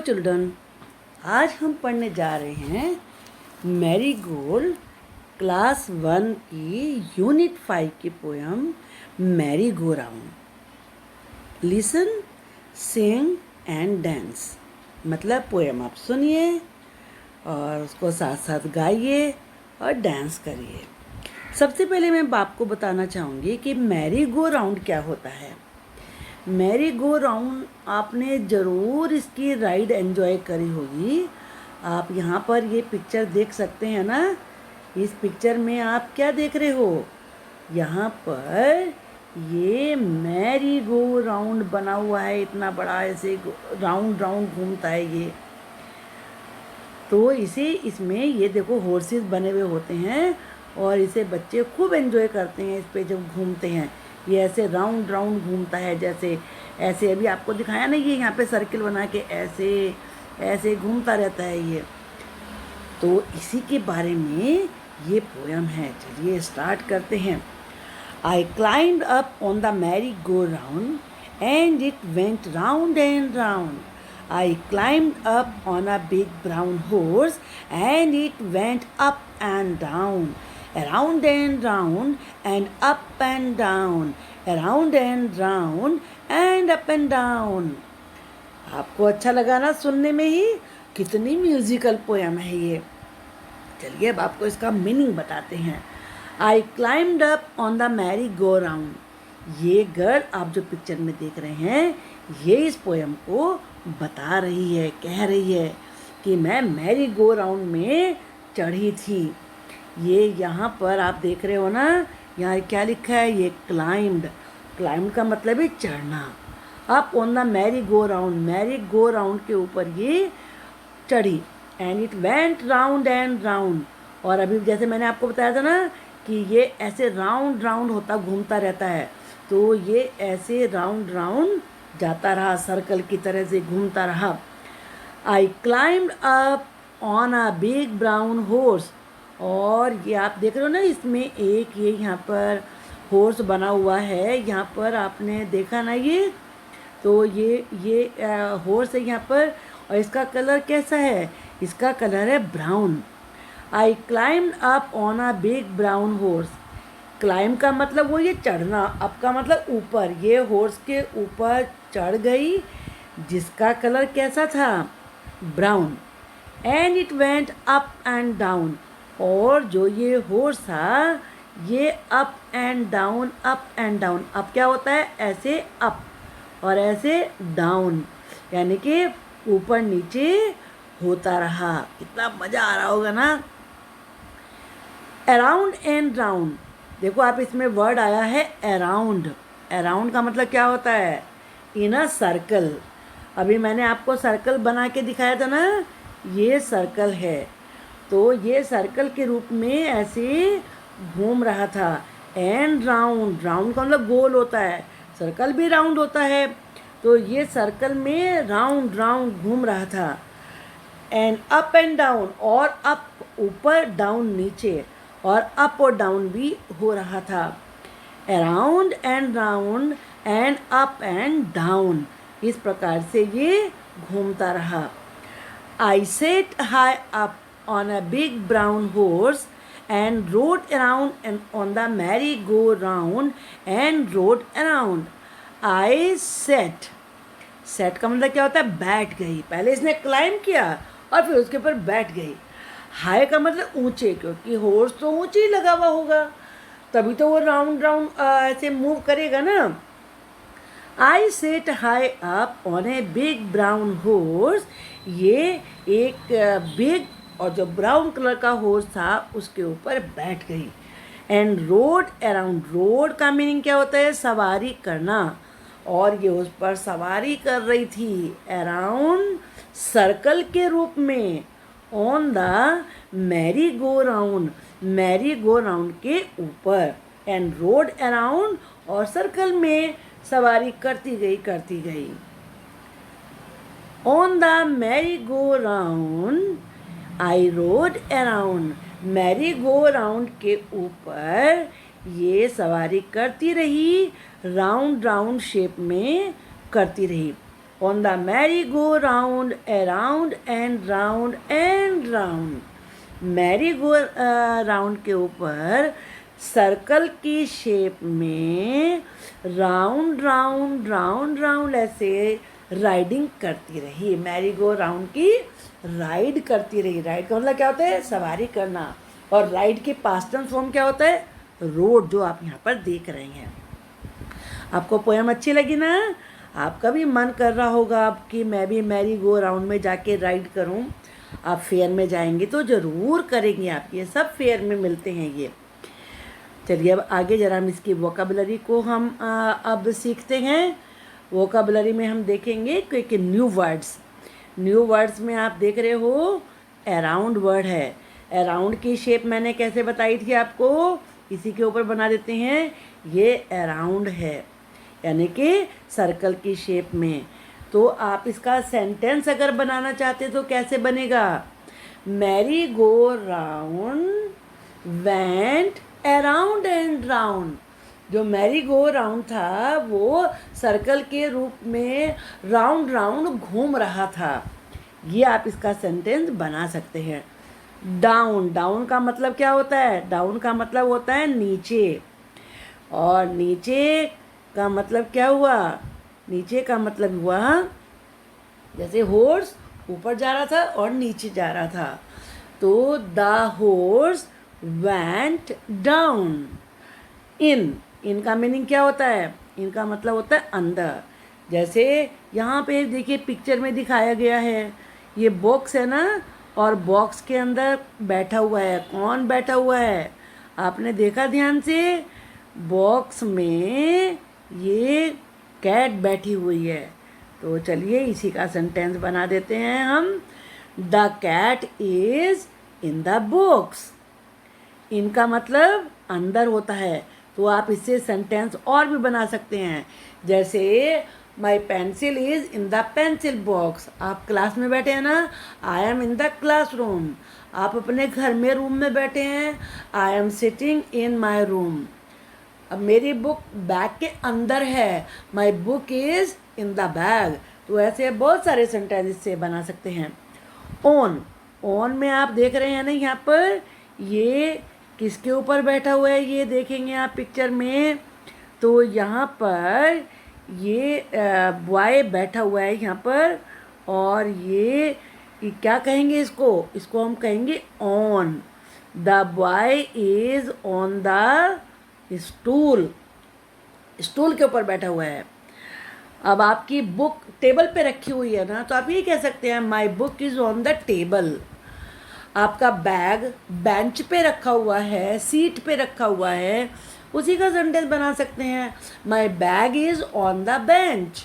Children, आज हम पढ़ने जा रहे हैं मैरी गोल्ड क्लास 1 की यूनिट 5 की poem Mary go round. Listen, sing and dance. मतलब पोयम आप सुनिए और उसको साथ साथ गाइए और डांस करिए। सबसे पहले मैं आपको बताना चाहूँगी कि मैरी गो राउंड क्या होता है। मैरी गो राउंड आपने ज़रूर इसकी राइड एंजॉय करी होगी। आप यहाँ पर ये पिक्चर देख सकते हैं ना। इस पिक्चर में आप क्या देख रहे हो? यहाँ पर ये मैरी गो राउंड बना हुआ है, इतना बड़ा ऐसे राउंड राउंड घूमता है ये। तो इसमें ये देखो हॉर्सेस बने हुए होते हैं और इसे बच्चे खूब एंजॉय करते हैं इस पे जब घूमते हैं। ये ऐसे राउंड राउंड घूमता है, जैसे ऐसे अभी आपको दिखाया ना, ये यहाँ पे सर्किल बना के ऐसे ऐसे घूमता रहता है ये। तो इसी के बारे में ये पोयम है। चलिए स्टार्ट करते हैं। आई climbed up on the merry go round and it went round and round. I climbed up on a big brown horse and it went up and down, around and round and up and down, around and round and up and down. आपको अच्छा लगा ना सुनने में ही? कितनी musical poem है ये। चलिए अब आपको इसका मीनिंग बताते हैं। I climbed up on the merry go round. ये गर्ल आप जो पिक्चर में देख रहे हैं, ये इस पोयम को बता रही है, कह रही है कि मैं मैरी गो राउंड में चढ़ी थी। ये यहाँ पर आप देख रहे हो ना, यहाँ क्या लिखा है? ये क्लाइम्ड। क्लाइम्ड का मतलब है चढ़ना। Up on the merry go round के ऊपर ये चढ़ी। And it went round and round. और अभी जैसे मैंने आपको बताया था ना कि ये ऐसे राउंड राउंड होता घूमता रहता है, तो ये ऐसे राउंड राउंड जाता रहा, सर्कल की तरह से घूमता रहा। आई climbed up on a big brown horse. और ये आप देख रहे हो ना, इसमें एक ये यहाँ पर हॉर्स बना हुआ है, यहाँ पर आपने देखा ना ये। तो ये हॉर्स है यहाँ पर, और इसका कलर कैसा है? इसका कलर है brown. I climbed up on a big brown horse. Climb का मतलब वो ये चढ़ना, अप का मतलब ऊपर। ये हॉर्स के ऊपर चढ़ गई जिसका कलर कैसा था? Brown. And it went up and down. और जो ये हॉर्स था ये up and down, up and down. Up क्या होता है? ऐसे अप और ऐसे डाउन, यानी कि ऊपर नीचे होता रहा। कितना मज़ा आ रहा होगा ना। Around and round. देखो आप इसमें वर्ड आया है अराउंड। अराउंड का मतलब क्या होता है? इन अ सर्कल। अभी मैंने आपको सर्कल बना के दिखाया था ना, ये सर्कल है। तो ये सर्कल के रूप में ऐसे घूम रहा था। एंड राउंड, राउंड का मतलब गोल होता है, सर्कल भी राउंड होता है। तो ये सर्कल में राउंड राउंड घूम रहा था। एंड अप एंड डाउन, और अप ऊपर, डाउन नीचे, और अप और डाउन भी हो रहा था। Around and round and up and down, इस प्रकार से ये घूमता रहा। I sat high up on a big brown horse and rode around and on the merry go round and rode around. I sat, sat का मतलब क्या होता है? बैठ गई। पहले इसने क्लाइम किया और फिर उसके ऊपर बैठ गई। हाई का मतलब ऊंचे, क्योंकि हॉर्स तो ऊंचे ही लगा हुआ होगा, तभी तो वो राउंड राउंड ऐसे मूव करेगा ना। I sat high up on a big brown horse. ये एक बिग और जो ब्राउन कलर का हॉर्स था उसके ऊपर बैठ गई। एंड रोड अराउंड, रोड का मीनिंग क्या होता है? सवारी करना। और ये उस पर सवारी कर रही थी अराउंड, सर्कल के रूप में। On the merry go round, Mary go round के ऊपर। एंड रोड अराउंड, और सर्कल में सवारी करती गई। On the merry go round I road around. Mary go round के ऊपर ये सवारी करती रही, राउंड राउंड शेप में करती रही। On the merry go round around and round and round. Mary go round के ऊपर सर्कल की शेप में राउंड राउंड राउंड राउंड ऐसे राइडिंग करती रही। मैरी गो राउंड की राइड करती रही। राइड का मतलब क्या होता है? सवारी करना। और राइड के पास्ट टेंस फॉर्म क्या होता है? रोड, जो आप यहाँ पर देख रहे हैं। आपको पोएम अच्छी लगी ना? आपका भी मन कर रहा होगा अब कि मैं भी मैरी गो राउंड में जाके राइड करूं। आप फेयर में जाएंगे तो ज़रूर करेंगे, आप ये सब फेयर में मिलते हैं ये। चलिए अब आगे जरा हम इसकी वोकेबलरी को हम अब सीखते हैं। वोकेबलरी में हम देखेंगे कि न्यू वर्ड्स। न्यू वर्ड्स में आप देख रहे हो अराउंड वर्ड है। अराउंड की शेप मैंने कैसे बताई थी आपको? इसी के ऊपर बना देते हैं। ये अराउंड है, यानी कि सर्कल की शेप में। तो आप इसका सेंटेंस अगर बनाना चाहते तो कैसे बनेगा? Mary go round went around and round. जो मैरी गो राउंड था वो सर्कल के रूप में राउंड राउंड घूम रहा था। ये आप इसका सेंटेंस बना सकते हैं। डाउन, डाउन का मतलब क्या होता है? डाउन का मतलब होता है नीचे। और नीचे का मतलब क्या हुआ? नीचे का मतलब हुआ जैसे हॉर्स ऊपर जा रहा था और नीचे जा रहा था, तो द हॉर्स वेंट डाउन। इन का मीनिंग क्या होता है? इनका मतलब होता है अंदर। जैसे यहाँ पे देखिए पिक्चर में दिखाया गया है, ये बॉक्स है ना, और बॉक्स के अंदर बैठा हुआ है। कौन बैठा हुआ है? आपने देखा ध्यान से? बॉक्स में ये कैट बैठी हुई है। तो चलिए इसी का सेंटेंस बना देते हैं हम। The cat is in the box. इनका मतलब अंदर होता है, तो आप इससे सेंटेंस और भी बना सकते हैं। जैसे माई pencil is in the pencil box. आप क्लास में बैठे हैं ना, I am in the class room. आप अपने घर में रूम में बैठे हैं, I am sitting in my room. अब मेरी बुक बैग के अंदर है, my book is in the bag. तो ऐसे बहुत सारे सेंटेंस इससे बना सकते हैं। ऑन, ऑन में आप देख रहे हैं ना, यहाँ पर ये किसके ऊपर बैठा हुआ है ये देखेंगे आप पिक्चर में। तो यहाँ पर ये बॉय बैठा हुआ है यहाँ पर, और ये क्या कहेंगे इसको? इसको हम कहेंगे on. The boy is on the stool. Stool के ऊपर बैठा हुआ है। अब आपकी बुक टेबल पे रखी हुई है ना, तो आप ये कह सकते हैं my book is on the table. आपका बैग बेंच पे रखा हुआ है, सीट पे रखा हुआ है, उसी का सेंटेंस बना सकते हैं my bag is on the bench.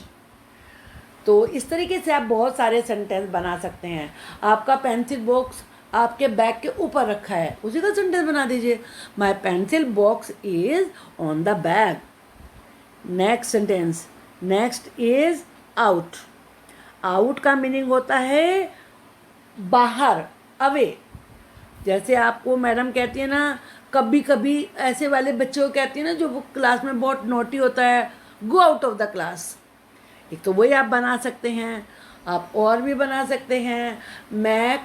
तो इस तरीके से आप बहुत सारे सेंटेंस बना सकते हैं। आपका पेंसिल बॉक्स आपके बैग के ऊपर रखा है, उसी का सेंटेंस बना दीजिए माई pencil box is on the bag. Next sentence, next is out. Out का मीनिंग होता है बाहर, अवे। जैसे आपको मैडम कहती है ना, कभी कभी ऐसे वाले बच्चे को कहती है ना जो वो क्लास में बहुत नोटी होता है, go out of the class. एक तो वही आप बना सकते हैं। आप और भी बना सकते हैं, मैं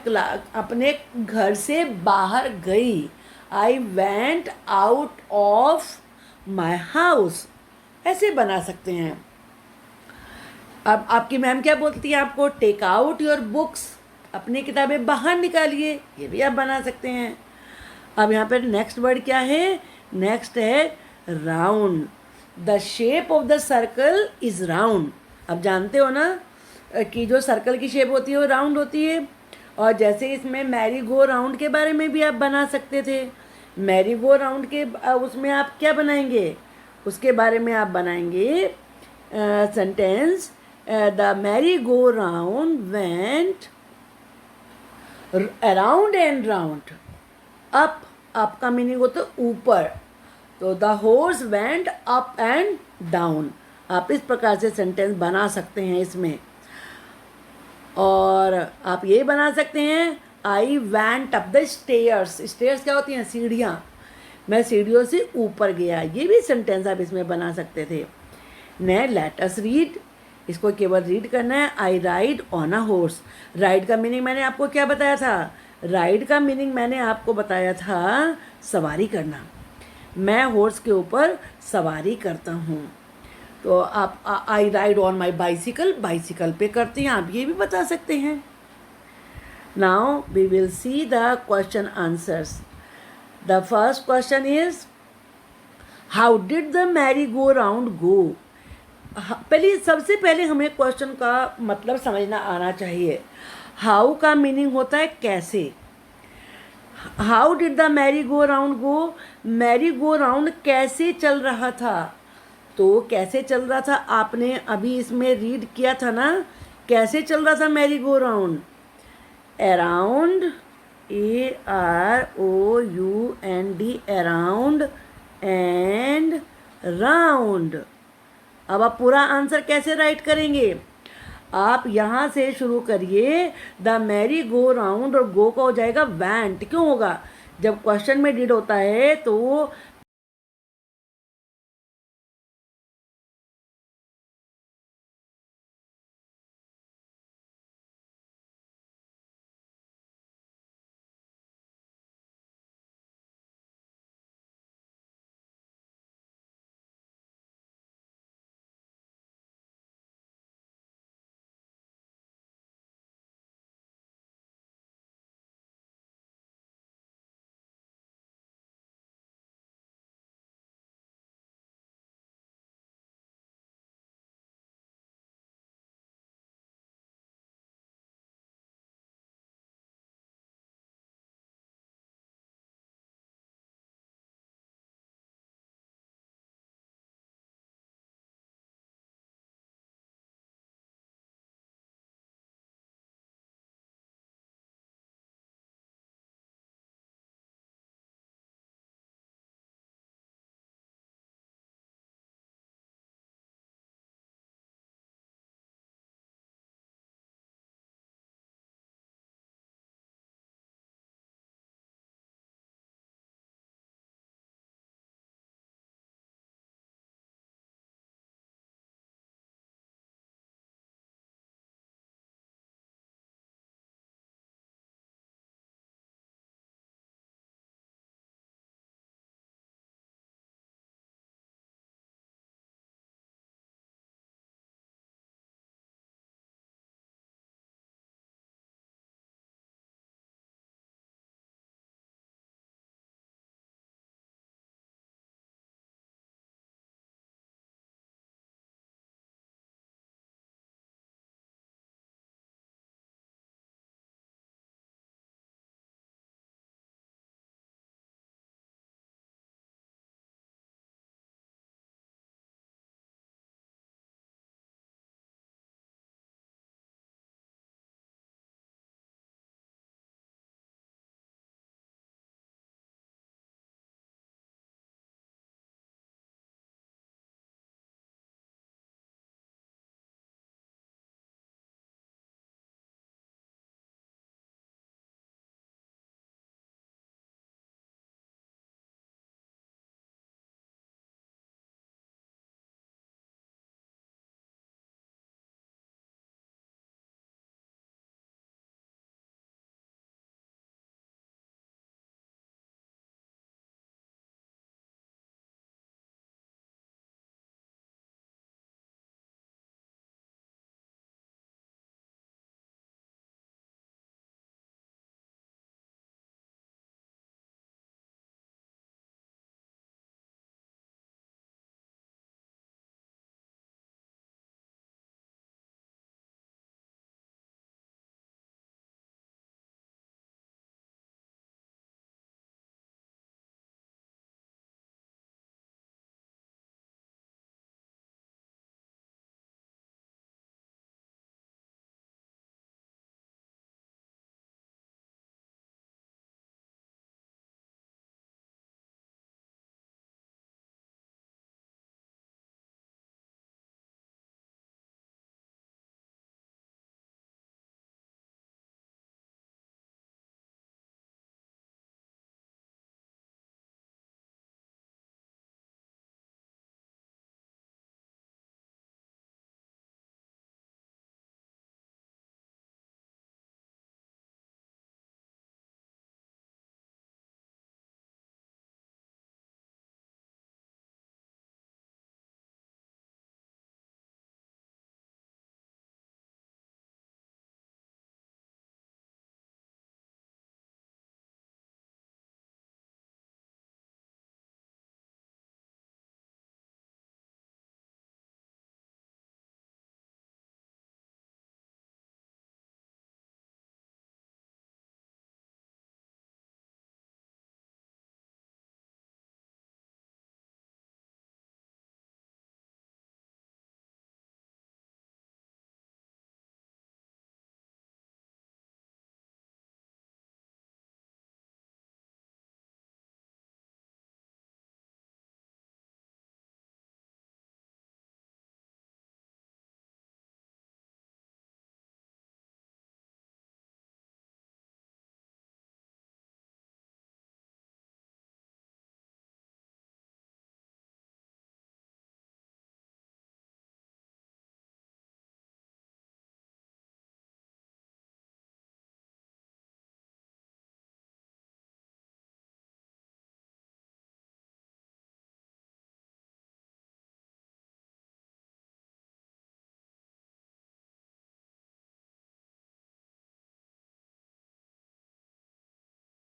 अपने घर से बाहर गई, I went out of my house. ऐसे बना सकते हैं। अब आपकी मैम क्या बोलती है आपको? टेक आउट योर बुक्स, अपनी किताबें बाहर निकालिए। ये भी आप बना सकते हैं। अब यहाँ पर नेक्स्ट वर्ड क्या है? नेक्स्ट है round. The shape of the circle is round. अब जानते हो ना कि जो सर्कल की शेप होती है वो राउंड होती है। और जैसे इसमें मैरी गो राउंड के बारे में भी आप बना सकते थे। मैरी गो राउंड के उसमें आप क्या बनाएंगे? उसके बारे में आप बनाएंगे sentence the merry go round went around and round. Up, up का मीनिंग होता है ऊपर, तो the horse went up and down. आप इस प्रकार से सेंटेंस बना सकते हैं इसमें। और आप ये बना सकते हैं I went up the stairs. Stairs क्या होती हैं? सीढ़ियाँ। मैं सीढ़ियों से ऊपर गया। ये भी सेंटेंस आप इसमें बना सकते थे। ने लेट अस रीड। इसको केवल रीड करना है। आई ride on a horse. Ride का मीनिंग मैंने आपको क्या बताया था? राइड का मीनिंग मैंने आपको बताया था सवारी करना। मैं हॉर्स के ऊपर सवारी करता हूँ। तो आप I ride on my bicycle, bicycle पे करते हैं, आप ये भी बता सकते हैं। Now we will see the question answers. The first question is how did the merry go round go. सबसे पहले हमें क्वेश्चन का मतलब समझना आना चाहिए। हाउ का मीनिंग होता है कैसे। How did the merry go round go, Mary go round कैसे चल रहा था। तो कैसे चल रहा था आपने अभी इसमें रीड किया था ना, कैसे चल रहा था Mary go round. Around, AROUND, around and round. अब आप पूरा आंसर कैसे राइट करेंगे? आप यहाँ से शुरू करिए, द मैरी गो राउंड, और गो का हो जाएगा वेंट। क्यों होगा? जब क्वेश्चन में डिड होता है तो